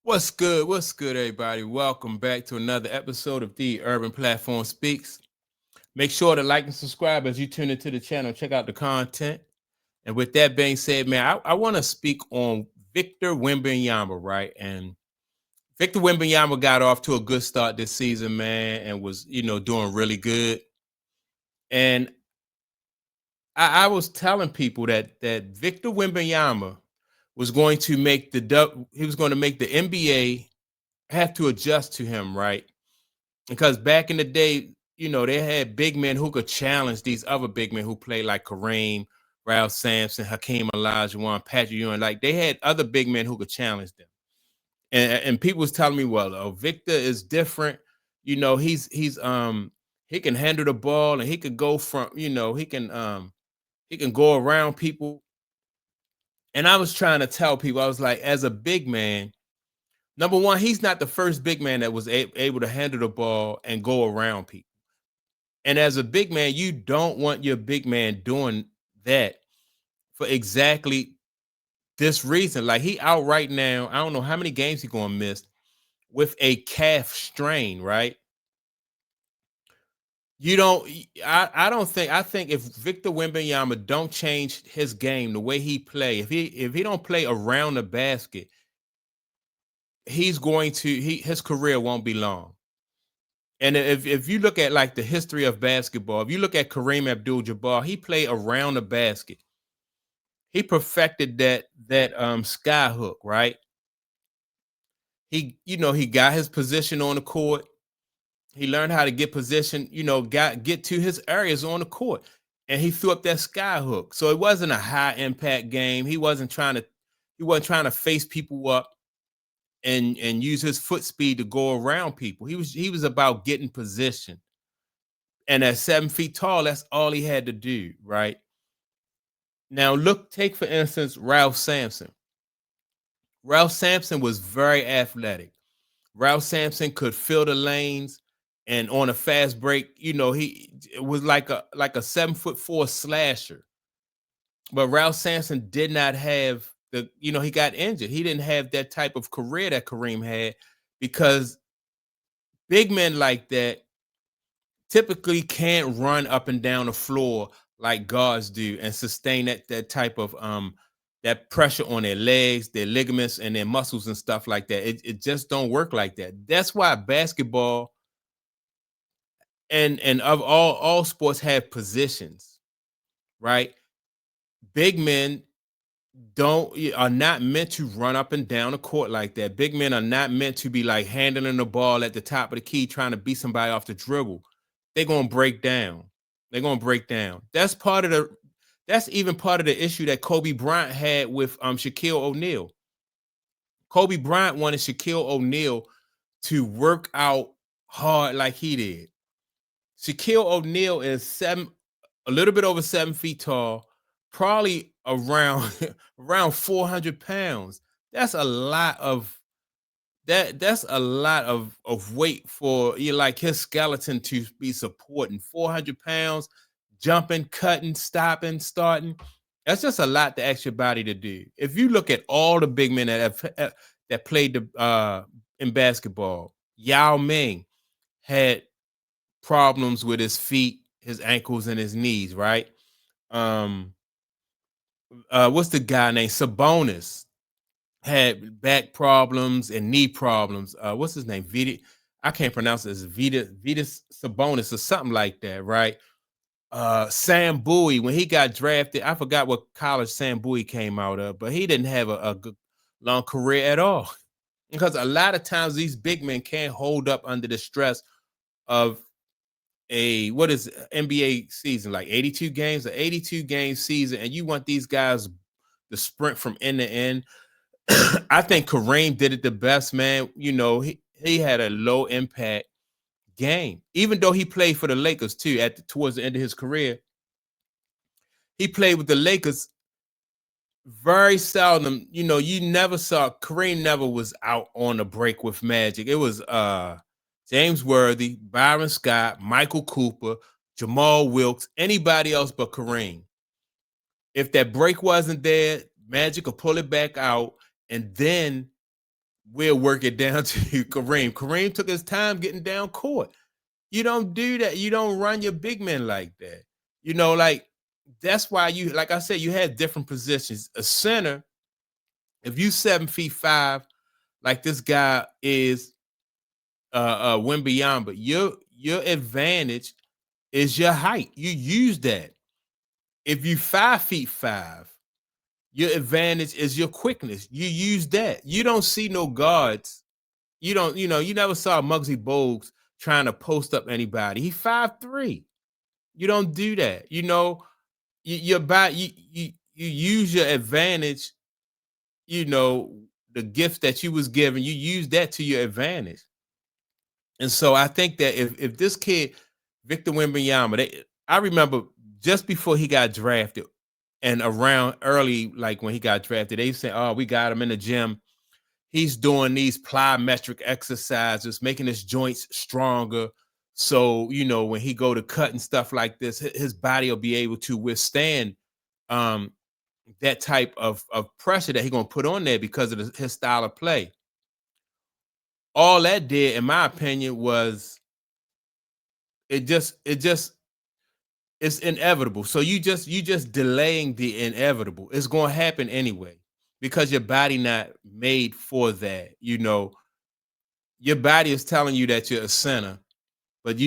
What's good? What's good, everybody? Welcome back to another episode of the Urban Platform Speaks. Make sure to like and subscribe as you tune into the channel. Check out the content. And with that being said, man, I want to speak on Victor Wembanyama, right? And Victor Wembanyama got off to a good start this season, man, and was doing really good. And I was telling people that Victor Wembanyama was going to make he was going to make the NBA have to adjust to him, right? Because back in the day, they had big men who could challenge these other big men who played like Kareem, Ralph Sampson, Hakeem Olajuwon, Patrick Ewing. Like they had other big men who could challenge them. And people was telling me, well, Victor is different. He can handle the ball and he could go from, he can go around people. And I was trying to tell people, I was like, as a big man, number one, he's not the first big man that was able to handle the ball and go around people. And as a big man, you don't want your big man doing that for exactly this reason. Like he out right now, I don't know how many games he's gonna miss with a calf strain, right? You don't I don't think I think if Victor Wembanyama don't change his game the way he play, if he don't play around the basket, he's going to his career won't be long. And if you look at like the history of basketball, if you look at Kareem Abdul-Jabbar, he played around the basket. He perfected that sky hook, right? He got his position on the court. He learned how to get position, get to his areas on the court. And he threw up that sky hook. So it wasn't a high impact game. He wasn't trying to face people up and use his foot speed to go around people. He was about getting position. And at 7 feet tall, that's all he had to do, right? Now take for instance Ralph Sampson. Ralph Sampson was very athletic. Ralph Sampson could fill the lanes, and on a fast break, he it was like a 7'4" slasher. But Ralph Sampson did not have he got injured. He didn't have that type of career that Kareem had because big men like that typically can't run up and down the floor like guards do and sustain that type of that pressure on their legs, their ligaments, and their muscles and stuff like that. It just don't work like that. That's why basketball and of all sports have positions, right? Big men don't are not meant to run up and down the court like that. Big men are not meant to be like handling the ball at the top of the key trying to beat somebody off the dribble. They're gonna break down. They're gonna break down. That's even part of the issue that Kobe Bryant had with Shaquille O'Neal. Kobe Bryant wanted Shaquille O'Neal to work out hard like he did. Shaquille O'Neal is a little bit over 7 feet tall, probably around around 400 pounds. That's a lot of that's a lot of weight for like his skeleton to be supporting 400 pounds, jumping, cutting, stopping, starting. That's just a lot to ask your body to do. If you look at all the big men that played in basketball, Yao Ming had problems with his feet, his ankles, and his knees, right? Um, what's the guy named Sabonis had back problems and knee problems. What's his name? I can't pronounce it. It's Vitas Sabonis or something like that, right? Sam Bowie, when he got drafted, I forgot what college Sam Bowie came out of, but he didn't have a good long career at all. Because a lot of times these big men can't hold up under the stress of what is NBA season, like 82 games, an 82 game season, and you want these guys to sprint from end to end. I think Kareem did it the best, man. He had a low impact game, even though he played for the Lakers too. Towards the end of his career, he played with the Lakers very seldom. You never saw Kareem never was out on a break with Magic. It was James Worthy, Byron Scott, Michael Cooper, Jamal Wilkes, anybody else but Kareem. If that break wasn't there, Magic could pull it back out, and then we'll work it down to Kareem. Kareem took his time getting down court. You don't do that. You don't run your big men like that. Like that's why you, like I said, you have different positions. A center, if you 7'5", like this guy is Wembanyama, your advantage is your height. You use that. If you 5'5", your advantage is your quickness. You use that. You don't see no guards. You never saw Muggsy Bogues trying to post up anybody. He 5'3". You don't do that. You're about you use your advantage, you know, the gift that you was given, you use that to your advantage. And so I think that if this kid, Victor Wembanyama, I remember just before he got drafted and around early, like when he got drafted, they said, "Oh, we got him in the gym. He's doing these plyometric exercises, making his joints stronger. So, when he go to cut and stuff like this, his body will be able to withstand um, that type of pressure that he's gonna put on there because of his style of play." All that did, in my opinion, was it just it's inevitable. So you just delaying the inevitable. It's gonna happen anyway because your body not made for that. Your body is telling you that you're a center, but but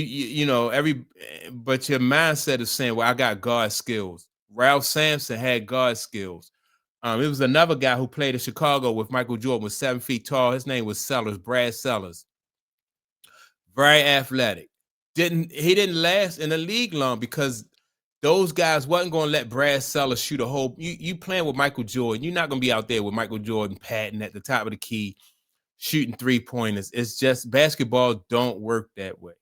your mindset is saying, "Well, I got guard skills." Ralph Sampson had guard skills. It was another guy who played in Chicago with Michael Jordan, was 7 feet tall. His name was Sellers, Brad Sellers. Very athletic. He didn't last in the league long because those guys wasn't going to let Brad Sellers shoot a hole. You playing with Michael Jordan. You're not going to be out there with Michael Jordan patting at the top of the key, shooting 3-pointers. It's just basketball don't work that way.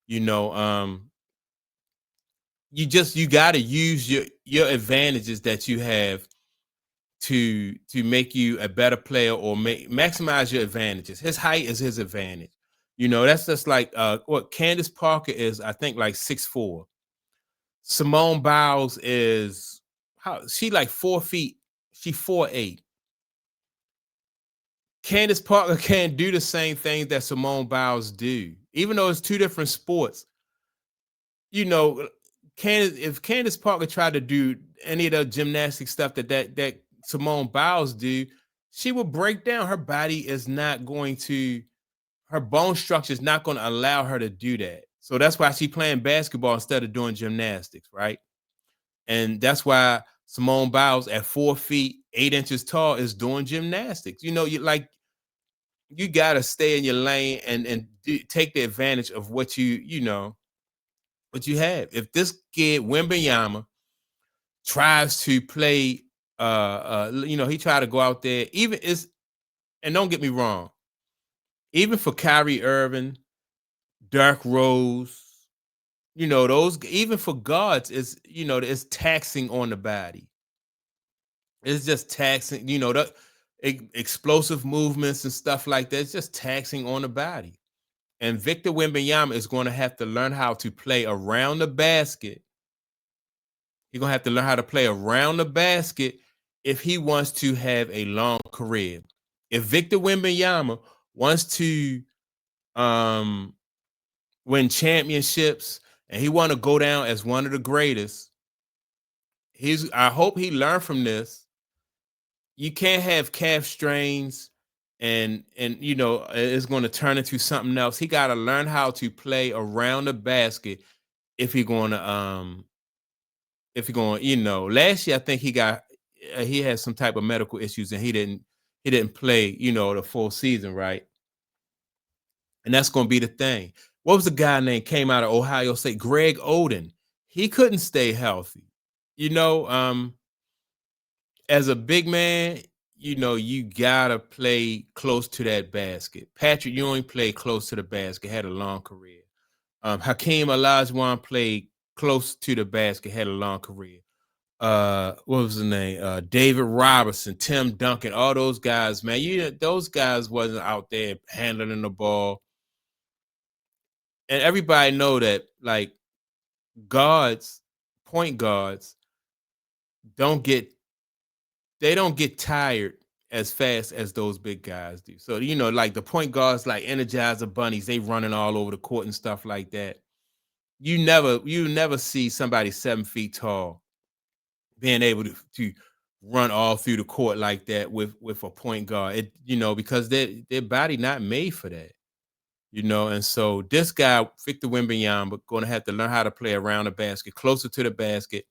You know, you got to use your advantages that you have to make you a better player or maximize your advantages. His height is his advantage. That's just like what Candace Parker is, I think, like 6'4". Simone Biles is, how she, like 4 feet. She 4'8". Candace Parker can't do the same things that Simone Biles do, even though it's two different sports. you know, if Candace Parker tried to do any of the gymnastic stuff that Simone Biles do, she would break down. Her body is not going to, her bone structure is not going to allow her to do that. So that's why she's playing basketball instead of doing gymnastics, right? And that's why Simone Biles at 4 feet 8 inches tall is doing gymnastics. You gotta stay in your lane and take the advantage of what what you have. If this kid Wembanyama tries to play, he tried to go out there, even is, and don't get me wrong, even for Kyrie Irving, Dark Rose, those, even for guards, it's taxing on the body. It's just taxing, the explosive movements and stuff like that. It's just taxing on the body. And Victor Wembanyama is going to have to learn how to play around the basket. He's going to have to learn how to play around the basket if he wants to have a long career. If Victor Wembanyama wants to win championships and he want to go down as one of the greatest, I hope he learned from this. You can't have calf strains and it's going to turn into something else. He got to learn how to play around the basket if he's going to last year I think he had some type of medical issues and he didn't play the full season, right? And that's going to be the thing. What was the guy named, came out of Ohio State, Greg Oden? He couldn't stay healthy. As a big man, you gotta play close to that basket. Patrick Ewing played close to the basket, had a long career. Hakeem Olajuwon played close to the basket, had a long career. What was his name? David Robertson, Tim Duncan, all those guys, man. Those guys wasn't out there handling the ball. And everybody know that, like, guards, point guards, don't get tired as fast as those big guys do. So, you know, like the point guards, like Energizer Bunnies, they running all over the court and stuff like that. You never see somebody 7 feet tall being able to run all through the court like that with a point guard. It, you know, because their body not made for that. You know, and so this guy, Victor Wembanyama, going to have to learn how to play around the basket, closer to the basket.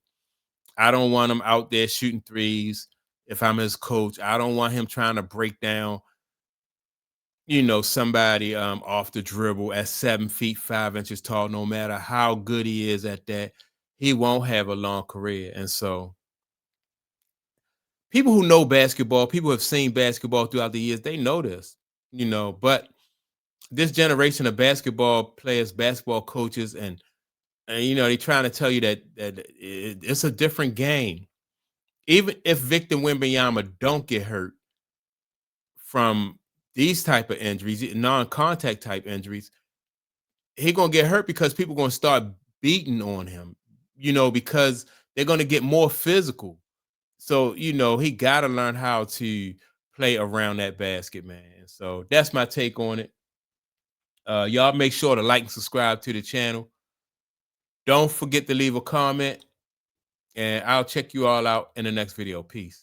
I don't want him out there shooting threes. If I'm his coach, I don't want him trying to break down, you know, somebody off the dribble at 7 feet 5 inches tall. No matter how good he is at that, he won't have a long career. And so, people who know basketball, people who have seen basketball throughout the years, they know this, you know. But this generation of basketball players, basketball coaches, and you know, they trying to tell you that it's a different game. Even if Victor Wembanyama don't get hurt from these type of injuries, non-contact type injuries, he gonna get hurt because people gonna start beating on him, you know, because they're gonna get more physical. So, you know, he gotta learn how to play around that basket, man. So that's my take on it. Y'all make sure to like and subscribe to the channel. Don't forget to leave a comment, and I'll check you all out in the next video. Peace.